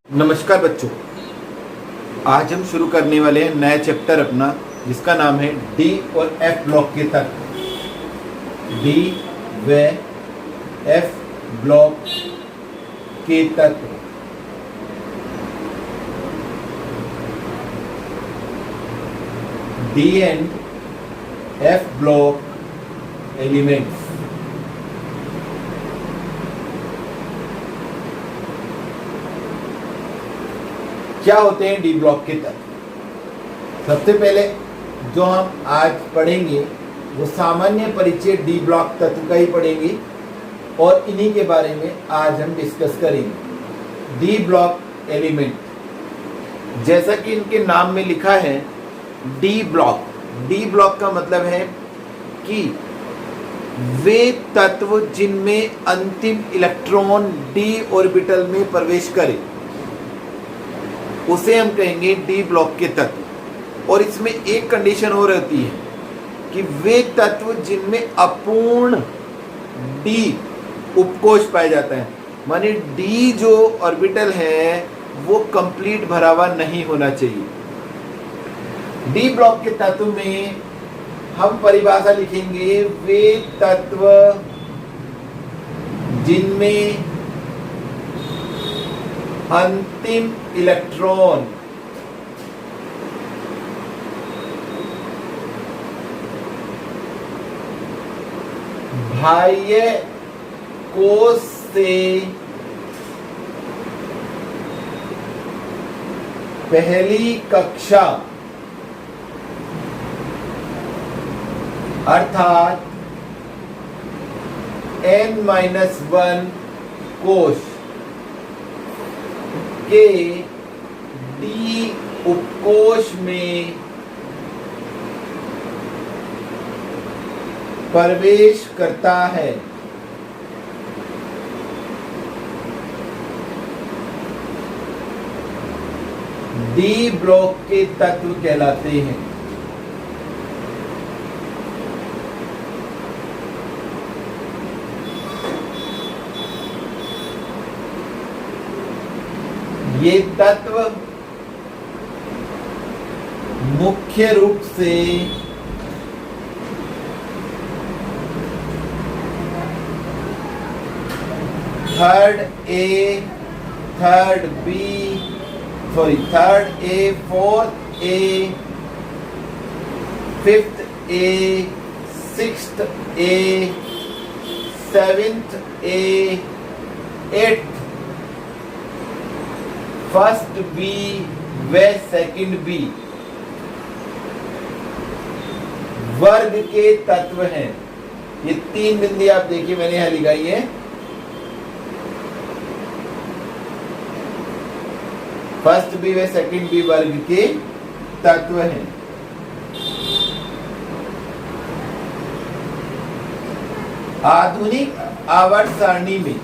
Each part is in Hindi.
नमस्कार बच्चों, आज हम शुरू करने वाले हैं नया चैप्टर अपना, जिसका नाम है डी और एफ ब्लॉक के तत्व। डी व एफ ब्लॉक के तत्व। D and F block elements. क्या होते हैं डी ब्लॉक के तत्व? सबसे पहले जो हम आज पढ़ेंगे वो सामान्य परिचय डी ब्लॉक तत्व का ही पढ़ेंगे और इन्हीं के बारे में आज हम डिस्कस करेंगे। डी ब्लॉक एलिमेंट, जैसा कि इनके नाम में लिखा है डी ब्लॉक। डी ब्लॉक का मतलब है कि वे तत्व जिनमें अंतिम इलेक्ट्रॉन डी ऑर्बिटल में प्रवेश करे उसे हम कहेंगे डी ब्लॉक के तत्व। और इसमें एक कंडीशन और रहती है कि वे तत्व जिनमें अपूर्ण डी उपकोष पाया जाता है, माने डी जो ऑर्बिटल है वो कंप्लीट भरा हुआ नहीं होना चाहिए। डी ब्लॉक के तत्व में हम परिभाषा लिखेंगे, वे तत्व जिनमें अंतिम इलेक्ट्रॉन बाह्य कोश से पहली कक्षा अर्थात n-1 कोश के डी उपकोश में प्रवेश करता है। डी ब्लॉक के तत्व कहलाते हैं। ये तत्व मुख्य रूप से third A, fourth A, fifth A, sixth A, seventh A, eighth, first B व सेकंड बी वर्ग के तत्व हैं। ये तीन बिंदी आप देखिए मैंने यहां लिखाई है। फर्स्ट बी व सेकंड बी वर्ग के तत्व हैं। आधुनिक आवर्त सारणी में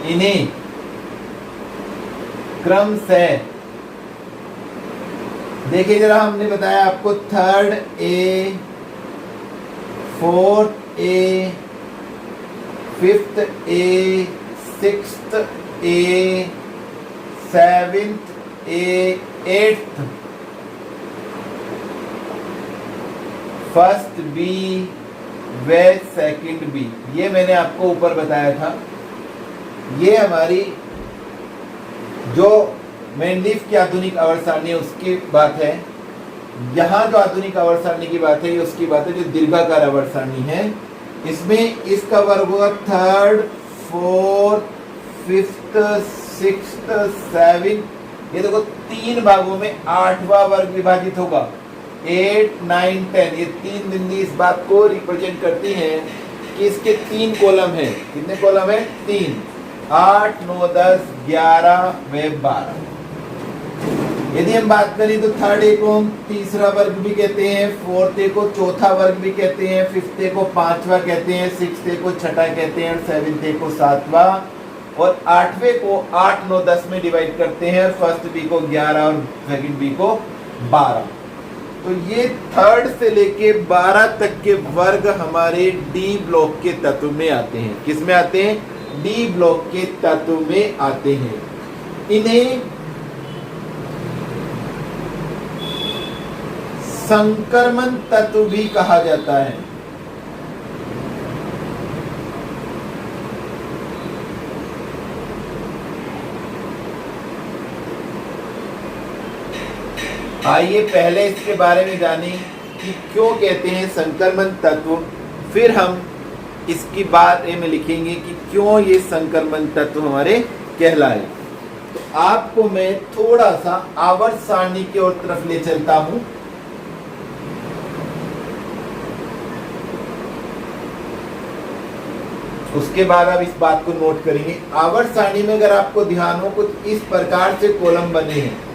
इन्हें क्रम से देखिए जरा, हमने बताया आपको third A, fourth A, fifth A, sixth A, seventh A, eighth, first B व सेकंड बी। ये मैंने आपको ऊपर बताया था। ये हमारी जो मेंडलीफ की आधुनिक आवर्त सारणी है उसकी बात है। यहाँ जो आधुनिक आवर्त सारणी की बात है ये उसकी बात है जो दीर्घाकार आवर्त सारणी है। इसमें इसका वर्ग होगा third, fourth, fifth, sixth, seventh. ये देखो तीन भागों में 8वां वर्ग विभाजित होगा। 8, 9, 10 ये तीन बिंदी इस बात को रिप्रेजेंट करती हैं कि इसके तीन कॉलम हैं। कितने कॉलम है? 3, 8, 9, 10, 11 व 12। यदि हम बात करें तो थर्ड ए को हम तीसरा वर्ग भी कहते हैं, फोर्थ ए को चौथा वर्ग भी कहते हैं, फिफ्थ ए को पांचवा कहते हैं, सिक्स्थ ए को छठा कहते हैं, सेवेंथ ए को सातवां और आठवें को 8, 9, 10 में डिवाइड करते हैं। फर्स्ट बी को 11 और सेकंड बी को 12। तो ये 3rd से लेके 12 तक के वर्ग हमारे डी ब्लॉक के तत्व में आते हैं। किस में आते हैं? डी ब्लॉक के तत्व में आते हैं। इन्हें संक्रमण तत्व भी कहा जाता है। आइए पहले इसके बारे में जानें कि क्यों कहते हैं संक्रमण तत्व, फिर हम इसकी बारे में लिखेंगे कि क्यों ये संक्रमण तत्व हमारे कहलाए। तो आपको मैं थोड़ा सा आवर्त सारणी की ओर तरफ ले चलता हूं। उसके बाद आप इस बात को नोट करेंगे। आवर्त सारणी में अगर आपको ध्यान हो, कुछ इस प्रकार से कॉलम बने हैं।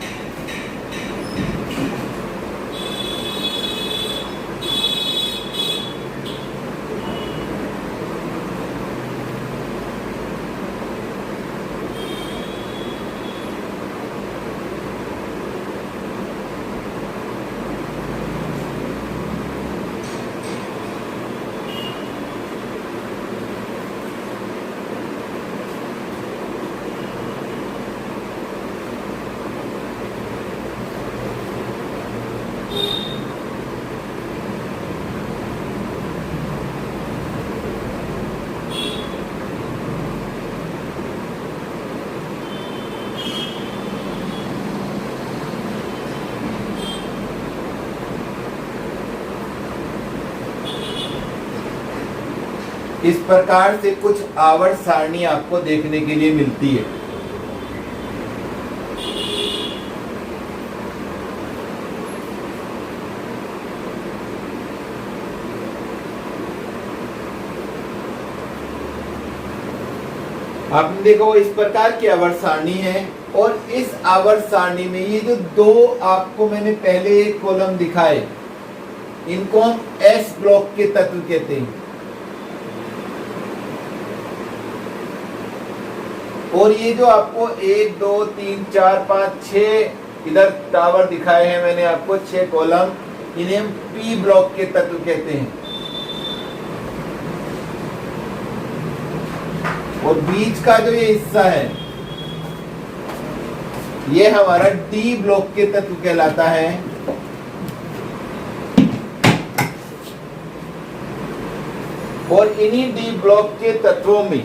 इस प्रकार से कुछ आवर्त सारणी आपको देखने के लिए मिलती है। आपने देखो इस प्रकार की आवर्त सारणी है, और इस आवर्त सारणी में ये जो दो आपको मैंने पहले एक कॉलम दिखाए, इनको हम एस ब्लॉक के तत्व कहते हैं। और ये जो आपको 1 2 3 4 5 6 इधर टावर दिखाए हैं मैंने आपको 6 कॉलम, इन्हें हम पी ब्लॉक के तत्व कहते हैं। और बीच का जो ये हिस्सा है, ये हमारा डी ब्लॉक के तत्व कहलाता है। और इन्हीं डी ब्लॉक के तत्वों में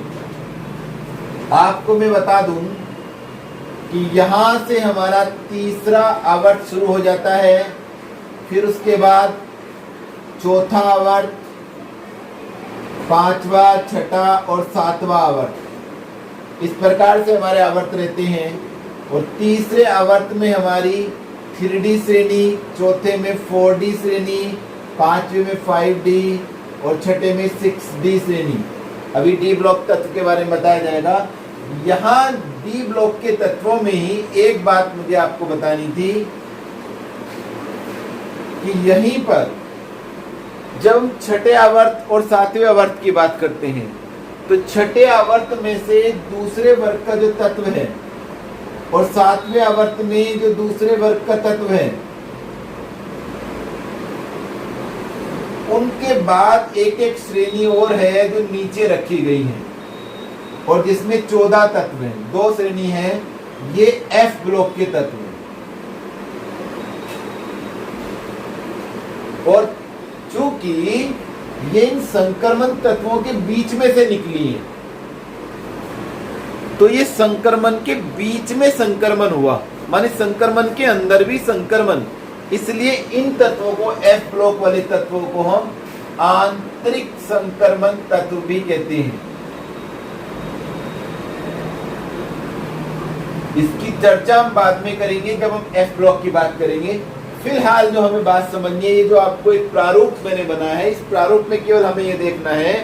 आपको मैं बता दूं कि यहां से हमारा तीसरा आवर्त शुरू हो जाता है, फिर उसके बाद चौथा आवर्त, पांचवा, छठा और सातवां आवर्त। इस प्रकार से हमारे आवर्त रहते हैं। और तीसरे आवर्त में हमारी 3D श्रेणी, चौथे में 4D श्रेणी, पांचवे में 5D और छठे में 6D श्रेणी। अभी डी ब्लॉक तत्व के बारे में बताया जाएगा। यहाँ डी ब्लॉक के तत्वों में ही एक बात मुझे आपको बतानी थी कि यहीं पर जब हम छठे आवर्त और सातवें आवर्त की बात करते हैं, तो छठे आवर्त में से दूसरे वर्ग का जो तत्व है और सातवें आवर्त में जो दूसरे वर्ग का तत्व है, उनके बाद एक एक श्रेणी और है जो नीचे रखी गई है और जिसमें 14 तत्व हैं। 2 श्रेणी है, ये एफ ब्लॉक के तत्व हैं। और चूंकि ये इन संक्रमण तत्वों के बीच में से निकली है, तो ये संक्रमण के बीच में संक्रमण हुआ, माने संक्रमण के अंदर भी संक्रमण। इसलिए इन तत्वों को, एफ ब्लॉक वाले तत्वों को हम आंतरिक संक्रमण तत्व भी कहते हैं। इसकी चर्चा हम बाद में करेंगे जब हम एफ ब्लॉक की बात करेंगे। फिलहाल जो हमें बात समझनी है, ये जो आपको एक प्रारूप मैंने बनाया है, इस प्रारूप में केवल हमें ये देखना है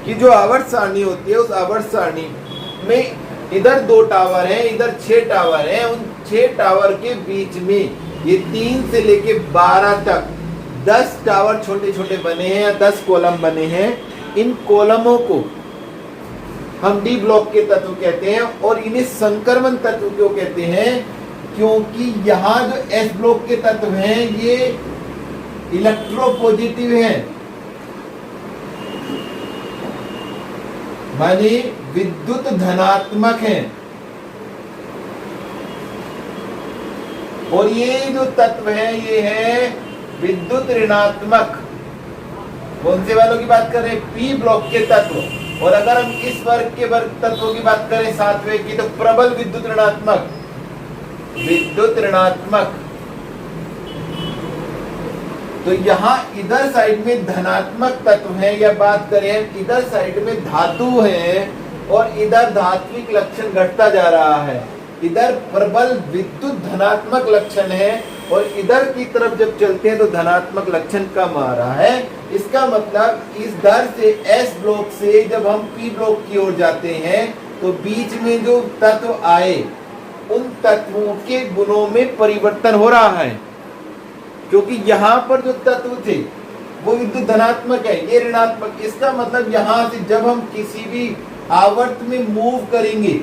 कि जो आवर्त सारणी होती है, उस आवर्त सारणी में इधर 2 टावर हैं, इधर 6 टावर हैं। उन 6 टावर के बीच में ये 3 से लेके 12 तक 10 टावर छोटे छोटे बने हैं या 10 कॉलम बने हैं। इन कॉलमों को हम डी ब्लॉक के तत्व कहते हैं। और इन्हें संक्रमण तत्व क्यों कहते हैं? क्योंकि यहाँ जो एस ब्लॉक के तत्व हैं, ये इलेक्ट्रोपॉजिटिव है, माने विद्युत धनात्मक है, और ये जो तत्व है ये है विद्युत ऋणात्मक। कौन से वालों की बात कर रहे हैं? पी ब्लॉक के तत्व। और अगर हम इस वर्ग के वर्ग तत्वों की बात करें सातवें की, तो प्रबल विद्युत ऋणात्मक, विद्युत ऋणात्मक। तो यहां इधर साइड में धनात्मक तत्व है, या बात करें इधर साइड में धातु है, और इधर धात्विक लक्षण घटता जा रहा है। इधर प्रबल विद्युत धनात्मक लक्षण है, और इधर की तरफ जब चलते हैं तो धनात्मक लक्षण कम आ रहा है। इसका मतलब इस दर से एस ब्लॉक से जब हम पी ब्लॉक की ओर जाते हैं तो बीच में जो तत्व आए उन तत्वों के गुणों में परिवर्तन हो रहा है, क्योंकि यहाँ पर जो तत्व थे वो विद्युत धनात्मक है, ये ऋणात्मक। इसका मतलब यहाँ से जब हम किसी भी आवर्त में मूव करेंगे,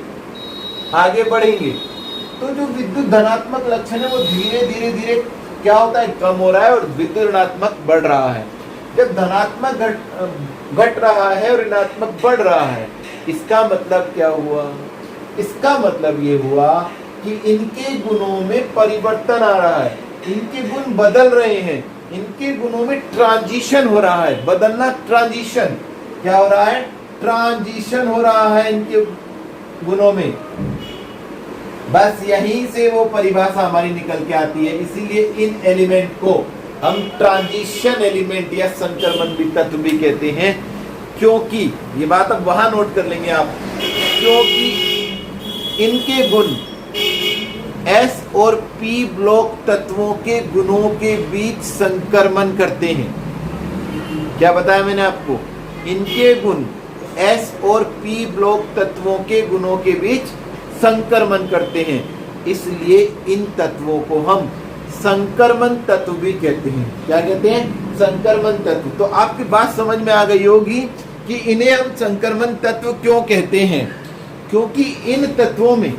आगे बढ़ेंगे, तो जो विद्युत धनात्मक लक्षण है वो धीरे धीरे धीरे क्या होता है? कम हो रहा है, और विद्युत ऋणात्मक बढ़ रहा है। जब धनात्मक घट रहा है और ऋणात्मक बढ़ रहा है, इसका मतलब क्या हुआ? इसका मतलब ये हुआ कि इनके गुणों में परिवर्तन आ रहा है, इनके गुण बदल रहे हैं, इनके गुणों में ट्रांजिशन हो रहा है। बदलना, ट्रांजिशन। क्या हो रहा है? ट्रांजिशन हो रहा है इनके गुणों में। बस यहीं से वो परिभाषा हमारी निकल के आती है। इसीलिए इन एलिमेंट को हम ट्रांजिशन एलिमेंट या संक्रमण तत्व भी कहते हैं, क्योंकि ये बात अब वहां नोट कर लेंगे आप, क्योंकि इनके गुण एस और पी ब्लॉक तत्वों के गुणों के बीच संक्रमण करते हैं। क्या बताया मैंने आपको? इनके गुण एस और पी ब्लॉक तत्वों के गुणों के बीच संक्रमण करते हैं, इसलिए इन तत्वों को हम संक्रमण तत्व भी कहते हैं। क्या कहते हैं? संक्रमण तत्व। तो आपकी बात समझ में आ गई होगी कि इन्हें हम संक्रमण तत्व क्यों कहते हैं, क्योंकि इन तत्वों में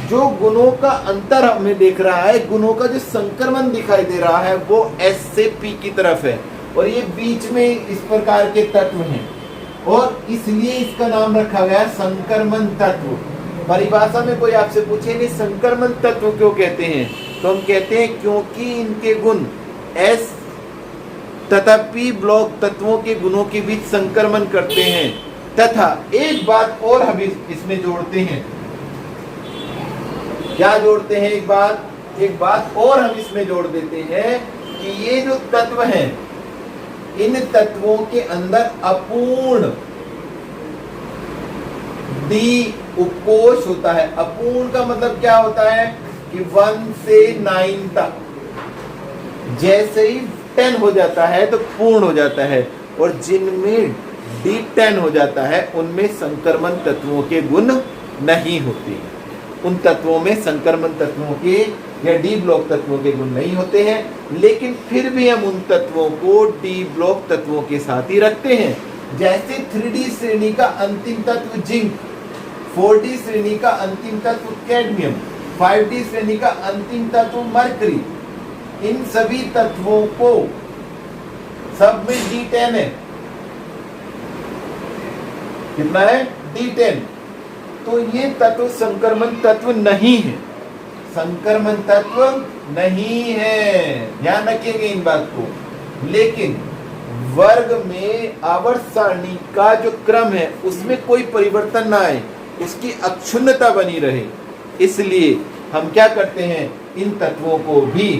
जो गुणों का अंतर हमें देख रहा है, गुणों का जो संक्रमण दिखाई दे रहा है वो एस से पी की तरफ है, और ये बीच में इस प्रकार के तत्व हैं, और इसलिए इसका नाम रखा गया संक्रमण तत्व। परिभाषा में कोई आपसे पूछे नहीं संक्रमण तत्व क्यों कहते हैं, तो हम कहते हैं क्योंकि इनके गुण एस तथा पी ब्लॉक तत्वों के गुणों के बीच संक्रमण करते हैं। तथा एक बात और हम इसमें जोड़ते हैं। क्या जोड़ते हैं? एक बात और हम इसमें जोड़ देते हैं कि ये जो तत्व हैं, इन तत्वों के अंदर अपूर्ण डी उपकोष होता है। अपूर्ण का मतलब क्या होता है कि 1 से 9 तक, जैसे ही 10 हो जाता है तो पूर्ण हो जाता है, और जिनमें D10 हो जाता है उनमें संक्रमण तत्वों के गुण नहीं होते हैं। उन तत्वों में संक्रमण तत्वों के या डी ब्लॉक तत्वों के गुण नहीं होते हैं, लेकिन फिर भी हम उन तत्वों को डी ब्लॉक तत्वों के साथ ही रखते हैं। जैसे 3D श्रेणी का अंतिम तत्व जिंक, 4D श्रेणी का अंतिम तत्व कैडमियम, 5D श्रेणी का अंतिम तत्व मरकरी, इन सभी तत्वों को सब में D10 है। कितना है? D10। तो ये तत्व संक्रमण तत्व नहीं है, संक्रमण तत्व नहीं है, ध्यान रखिएगा इन बात को। लेकिन वर्ग में आवर्त सारणी का जो क्रम है उसमें कोई परिवर्तन ना आए, उसकी अक्षुण्णता बनी रहे, इसलिए हम क्या करते हैं? इन तत्वों को भी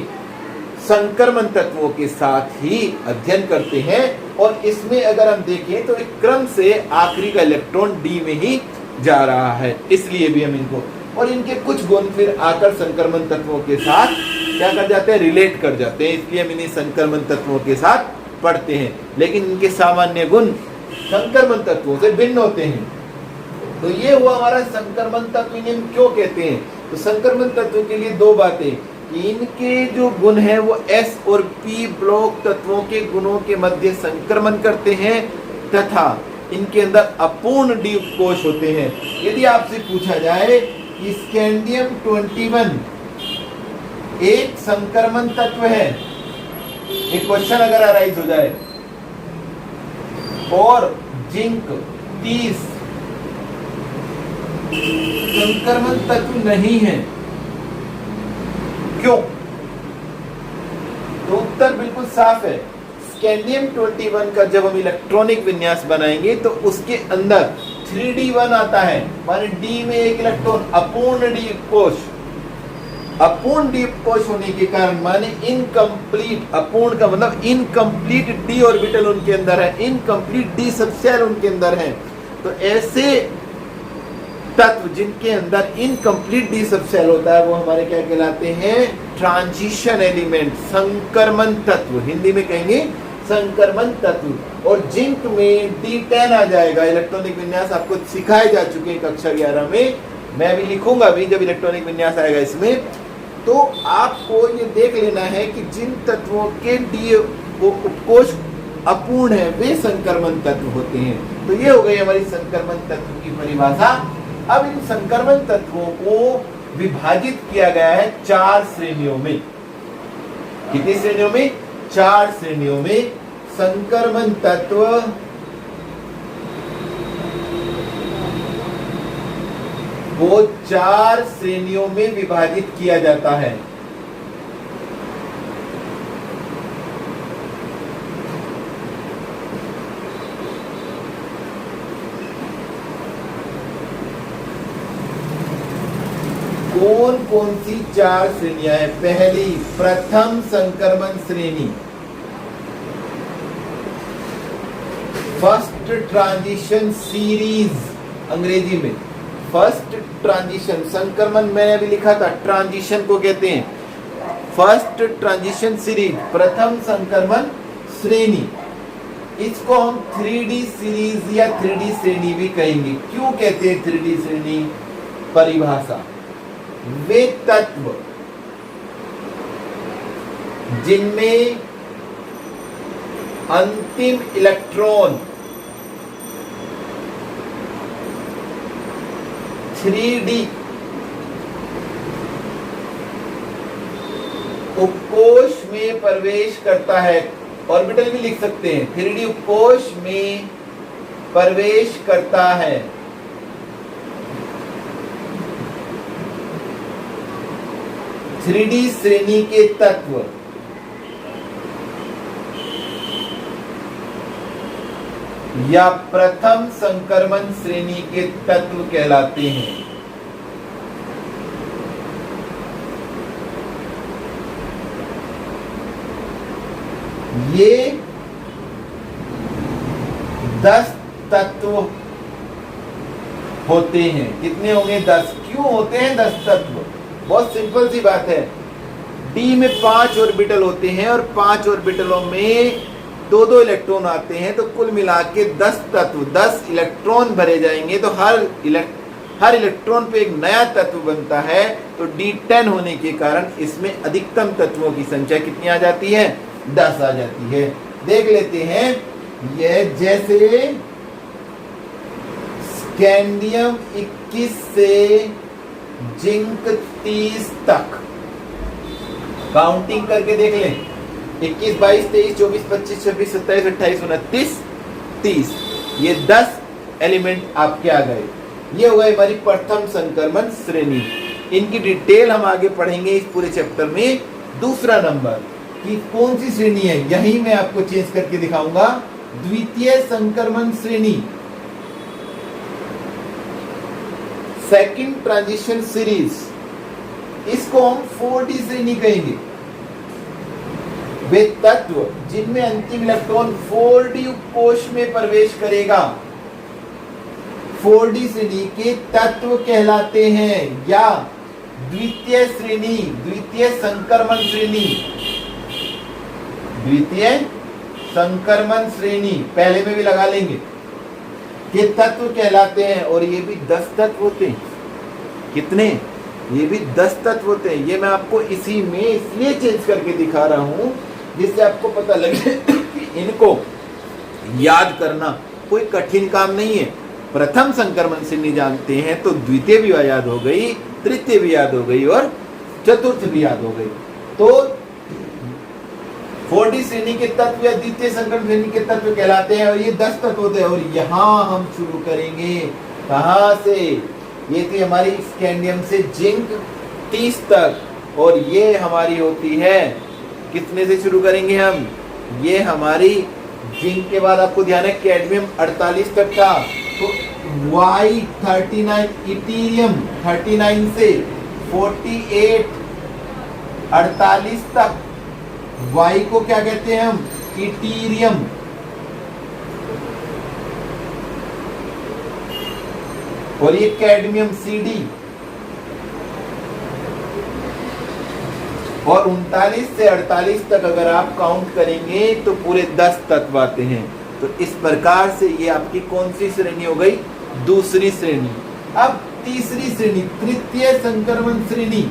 संक्रमण तत्वों के साथ ही अध्ययन करते हैं। और इसमें अगर हम देखें तो एक क्रम से आखिरी का इलेक्ट्रॉन डी में ही जा रहा है, इसलिए भी हम इनको, और इनके कुछ गुण फिर आकर संक्रमण तत्वों के साथ क्या कर जाते हैं? रिलेट कर जाते हैं, इसलिए हम इन्हें संक्रमण तत्वों के साथ पढ़ते हैं। लेकिन इनके सामान्य गुण संक्रमण तत्वों से भिन्न होते हैं। तो ये हुआ हमारा संक्रमण तत्व। इन्हें हम क्यों कहते हैं? तो संक्रमण तत्व के लिए दो बातें, इनके जो गुण हैं वो एस और पी ब्लॉक तत्वों के गुणों के मध्य संक्रमण करते हैं, तथा इनके अंदर अपूर्ण डी कोश होते हैं। यदि आपसे पूछा जाए कि स्कैंडियम 21 एक संक्रमण तत्व है, एक क्वेश्चन अगर अराइज हो जाए और जिंक 30 संक्रमण तत्व नहीं है, क्यों? तो उत्तर बिल्कुल साफ है। स्कैंडियम 21 का जब हम इलेक्ट्रॉनिक विन्यास बनाएंगे तो उसके अंदर 3d1 आता है, माने d में एक इलेक्ट्रॉन, अपूर्ण डी कोश, अपूर्ण डी कोश होने के कारण माने इनकम्प्लीट, अपूर्ण का मतलब इनकम्प्लीट डी ऑर्बिटल उनके अंदर है, इनकम्प्लीट डी सबशेल उनके अंदर है। तो ऐसे तत्व जिनके अंदर इनकम्प्लीट डी सबशेल होता है वो हमारे क्या कहलाते हैं? ट्रांजिशन एलिमेंट, संक्रमण तत्व, हिंदी में कहेंगे संक्रमण तत्व। और जिंक में D10 आ जाएगा। इलेक्ट्रॉनिक विन्यास आपको सिखाए जा चुके हैं कक्षा 11 में, मैं भी लिखूंगा भी जब इलेक्ट्रॉनिक विन्यास आएगा इसमें। तो आपको ये देख लेना है कि जिन तत्वों के डी वो उपकोष अपूर्ण है वे संक्रमण तत्व होते हैं। तो ये हो गई हमारी संक्रमण तत्व की परिभाषा। अब इन संक्रमण तत्वों को विभाजित किया गया है 4 श्रेणियों में। कितनी श्रेणियों में? 4 श्रेणियों में संक्रमण तत्व को 4 श्रेणियों में विभाजित किया जाता है। कौन कौन सी 4 श्रेणियां हैं? पहली, प्रथम संक्रमण श्रेणी, फर्स्ट ट्रांजिशन सीरीज, अंग्रेजी में फर्स्ट ट्रांजिशन। संक्रमण मैंने अभी लिखा था, ट्रांजिशन को कहते हैं फर्स्ट ट्रांजिशन सीरीज, प्रथम संक्रमण श्रेणी। इसको हम 3D सीरीज या 3D श्रेणी भी कहेंगे। क्यों कहते हैं 3D श्रेणी? परिभाषा, वे तत्व जिनमें अंतिम इलेक्ट्रॉन 3D उपकोष में प्रवेश करता है, ऑर्बिटल भी लिख सकते हैं, 3D उपकोष में प्रवेश करता है, थ्री श्रेणी के तत्व या प्रथम संक्रमण श्रेणी के तत्व कहलाते हैं। ये 10 तत्व होते हैं। कितने होंगे? 10। क्यों होते हैं 10 तत्व? बहुत सिंपल सी बात है। डी में 5 ऑर्बिटल होते हैं और 5 ऑर्बिटलों में 2-2 इलेक्ट्रॉन आते हैं, तो कुल मिला के 10 तत्व, 10 इलेक्ट्रॉन भरे जाएंगे, तो हर इलेक्ट्रॉन पे एक नया तत्व बनता है। तो D10 होने के कारण इसमें अधिकतम तत्वों की संख्या कितनी आ जाती है? 10 आ जाती है। देख लेते हैं। यह जैसे स्कैंडियम 21 से जिंक 30 तक, काउंटिंग करके देख लें, 21, 22, 23, 24, 25, 26, 27, 28, 29, 30, ये 10 एलिमेंट आपके आ गए। ये हो गई हमारी प्रथम संक्रमण श्रेणी। इनकी डिटेल हम आगे पढ़ेंगे इस पूरे चैप्टर में। दूसरा नंबर कि कौन सी श्रेणी है, यही मैं आपको चेंज करके दिखाऊंगा। द्वितीय संक्रमण श्रेणी, सेकंड ट्रांजिशन सीरीज, इसको हम 4D श्रेणी कहेंगे। वे तत्व जिनमें अंतिम इलेक्ट्रॉन 4D कोश में प्रवेश करेगा 4D श्रेणी के तत्व कहलाते हैं। या द्वितीय श्रेणी, द्वितीय संक्रमण श्रेणी, द्वितीय संक्रमण श्रेणी पहले में भी लगा लेंगे, ये तत्व कहलाते हैं। और ये भी 10 तत्व होते हैं। कितने? ये भी 10 तत्व होते हैं। ये मैं आपको इसी में इसलिए चेंज करके दिखा रहा हूं जिससे आपको पता लगे कि इनको याद करना कोई कठिन काम नहीं है। प्रथम संक्रमण श्रेणी जानते हैं तो द्वितीय भी याद हो गई, तृतीय भी याद हो गई और चतुर्थ भी याद हो गई। तो 4D श्रेणी के तत्व या द्वितीय संकरण श्रेणी के तत्व कहलाते हैं और ये 10 तत्व होते हैं। और यहाँ हम शुरू करेंगे कहाँ से? ये थी हमारी स्कैंडियम से जिंक 30 तक और ये हमारी होती है कितने से शुरू करेंगे हम? ये हमारी जिंक के बाद आपको ध्यान है कैडमियम 48 तक था, तो Y39 इटीरियम 39 से 48 48 तक Y को क्या कहते हैं हम? इटीरियम। और ये कैडमियम CD और 39 से 48 तक अगर आप काउंट करेंगे तो पूरे 10 तत्व आते हैं। तो इस प्रकार से ये आपकी कौन सी श्रेणी हो गई? दूसरी श्रेणी। अब तीसरी श्रेणी तृतीय संक्रमण श्रेणी।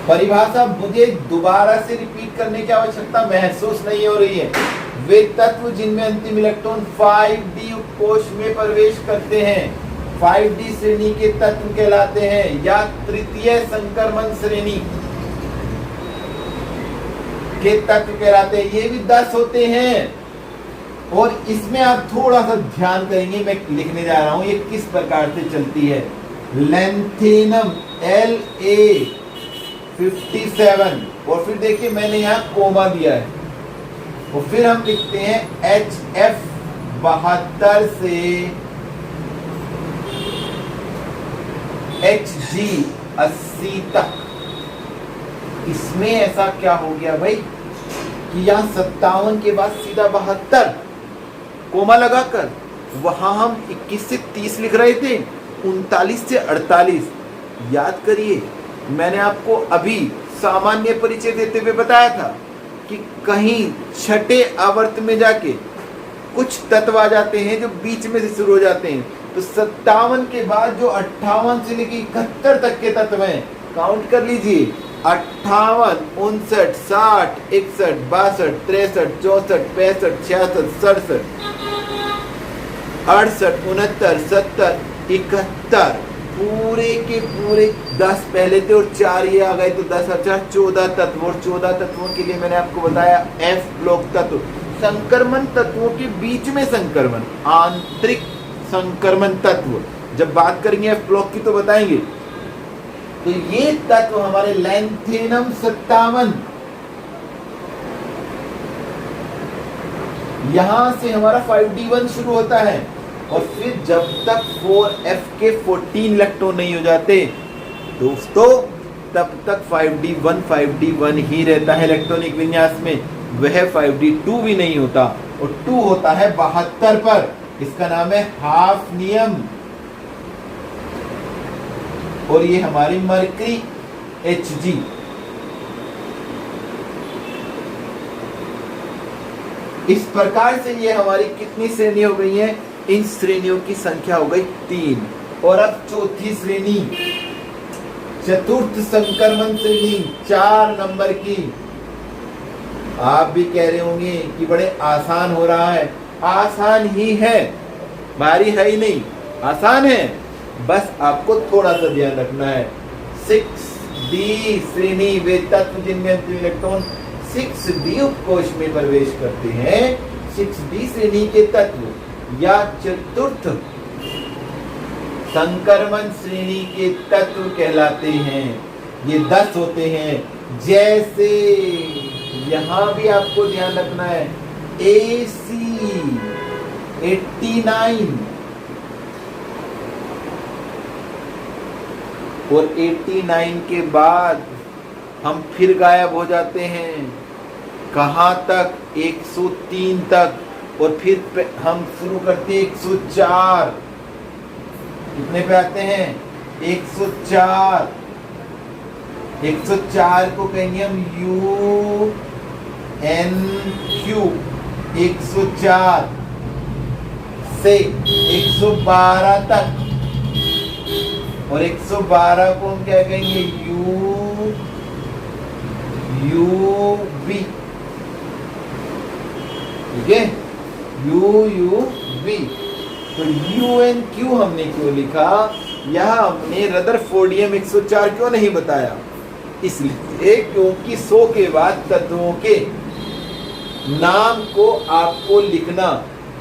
परिभाषा मुझे दोबारा से रिपीट करने की आवश्यकता महसूस नहीं हो रही है। वे तत्व जिनमें अंतिम इलेक्ट्रॉन 5D कोश में प्रवेश करते हैं 5D श्रेणी के तत्व कहलाते हैं या तृतीय संक्रमण श्रेणी के तत्व कहलाते हैं। ये भी 10 होते हैं और इसमें आप थोड़ा सा ध्यान करेंगे, मैं लिखने जा रहा हूं ये किस प्रकार से चलती है। लैंथेनम La57 और फिर देखिए मैंने यहाँ कोमा दिया है और फिर हम लिखते हैं HF72 से Hg80 तक। इसमें ऐसा क्या हो गया भाई कि यहाँ 57 के बाद सीधा 72 कोमा लगाकर वहां हम 21 से 30 लिख रहे थे, 39 से 48। याद करिए मैंने आपको अभी सामान्य परिचय देते हुए बताया था कि कहीं छठे आवर्त में जाके कुछ तत्व आ जाते हैं जो बीच में से शुरू हो जाते हैं। तो 57 के बाद जो 58 से लेकर 71 तक के तत्व हैं, काउंट कर लीजिए। 58, 59, 60, 61, 62, 63, 64, 65, 66, 67, 68, 69, 70, 71 पूरे के पूरे 10 पहले थे और 4 ये आ गए तो 10 4 14 तत्व। और 14 तत्वों के लिए मैंने आपको बताया F ब्लॉक तत्व संक्रमण तत्वों के बीच में संक्रमण, आंतरिक संक्रमण तत्व। जब बात करेंगे F ब्लॉक की तो बताएंगे। तो ये तत्व हमारे लैंथेनम 57 यहां से हमारा 5D1 शुरू होता है और फिर जब तक 4F के 14 इलेक्ट्रॉन नहीं हो जाते दोस्तों तब तक 5D1 ही रहता है इलेक्ट्रॉनिक विन्यास में, वह 5D2 भी नहीं होता और 2 होता है 72 पर। इसका नाम है हाफ नियम। और ये हमारी मरकरी Hg। इस प्रकार से ये हमारी कितनी श्रेणी हो गई है? इन श्रेणियों की संख्या हो गई 3। और अब चौथी श्रेणी चतुर्थ संक्रमण श्रेणी 4 नंबर की। आप भी कह रहे होंगे कि बड़े आसान हो रहा है। आसान ही है, भारी है ही नहीं, आसान है। बस आपको थोड़ा सा ध्यान रखना है। 6D श्रेणी वे तत्व जिनमें अंतिम इलेक्ट्रॉन 6D उपकोश में प्रवेश करते हैं 6D श्रेणी के तत्व या चतुर्थ संक्रमण श्रेणी के तत्व कहलाते हैं। ये 10 होते हैं। जैसे यहां भी आपको ध्यान रखना है AC89 और 89 के बाद हम फिर गायब हो जाते हैं। कहां तक? 103 तक। और फिर हम शुरू करते हैं 104। कितने पे आते हैं? 104। 104 को कहेंगे हम UNQ। 104 से 112 तक और 112 को हम क्या कहेंगे? UV। ठीक है, UUV। तो UNQ हमने क्यों लिखा? यह हमने रदरफोर्डियम 104 क्यों नहीं बताया? इसलिए क्योंकि 100 के बाद तत्वों के नाम को आपको लिखना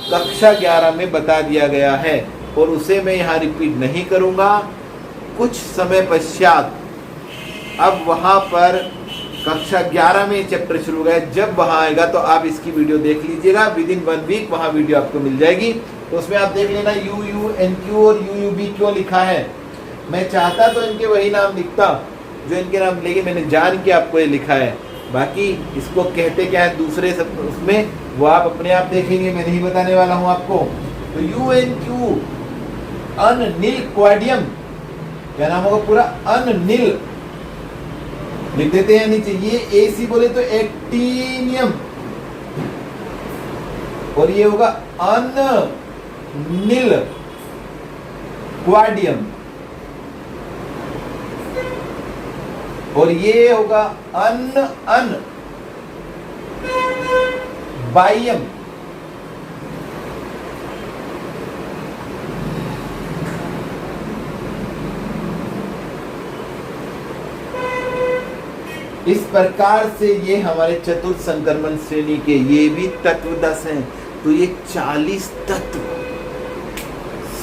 कक्षा 11 में बता दिया गया है और उसे मैं यहाँ रिपीट नहीं करूँगा। कुछ समय पश्चात अब वहाँ पर कक्षा 11 में चैप्टर शुरू हुआ है, जब वहाँ आएगा तो आप इसकी वीडियो देख लीजिएगा। विद इन 1 वीक वहाँ वीडियो आपको मिल जाएगी, तो उसमें आप देख लेना UUNQ और UUB क्यों लिखा है। मैं चाहता तो इनके वही नाम लिखता जो इनके नाम, लेकिन मैंने जान के आपको ये लिखा है। बाकी इसको कहते क्या है दूसरे सब उसमें वो आप अपने आप देखेंगे, मैं नहीं बताने वाला हूँ आपको। तो UNQ अननील क्वाडियम, क्या नाम होगा पूरा, अननील लिख देते हैं नीचे। ये AC बोले तो एक्टिनियम, और ये होगा अननील क्वाडियम, और ये होगा अन बाइयम। इस प्रकार से ये हमारे चतुर्थ संक्रमण श्रेणी के ये भी तत्व 10 हैं। तो ये 40 तत्व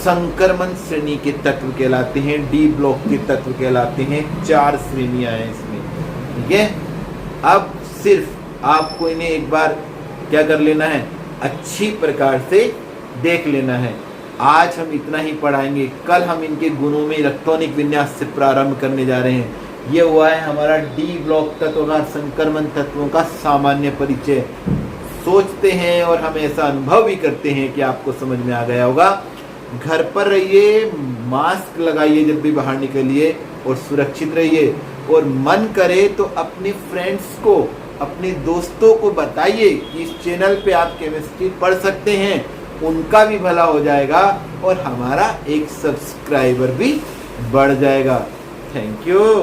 संक्रमण श्रेणी के तत्व कहलाते हैं, डी ब्लॉक के तत्व कहलाते हैं। 4 श्रेणियां हैं इसमें, ठीक है। अब सिर्फ आपको इन्हें एक बार क्या कर लेना है, अच्छी प्रकार से देख लेना है। आज हम इतना ही पढ़ाएंगे, कल हम इनके गुणों में इलेक्ट्रॉनिक विन्यास से प्रारंभ करने जा रहे हैं। ये हुआ है हमारा डी ब्लॉक तत्व का संक्रमण तत्वों का सामान्य परिचय। सोचते हैं और हम ऐसा अनुभव भी करते हैं कि आपको समझ में आ गया होगा। घर पर रहिए, मास्क लगाइए जब भी बाहर निकलिए और सुरक्षित रहिए, और मन करे तो अपने फ्रेंड्स को, अपने दोस्तों को बताइए कि इस चैनल पे आप केमिस्ट्री पढ़ सकते हैं, उनका भी भला हो जाएगा और हमारा एक सब्सक्राइबर भी बढ़ जाएगा। Thank you.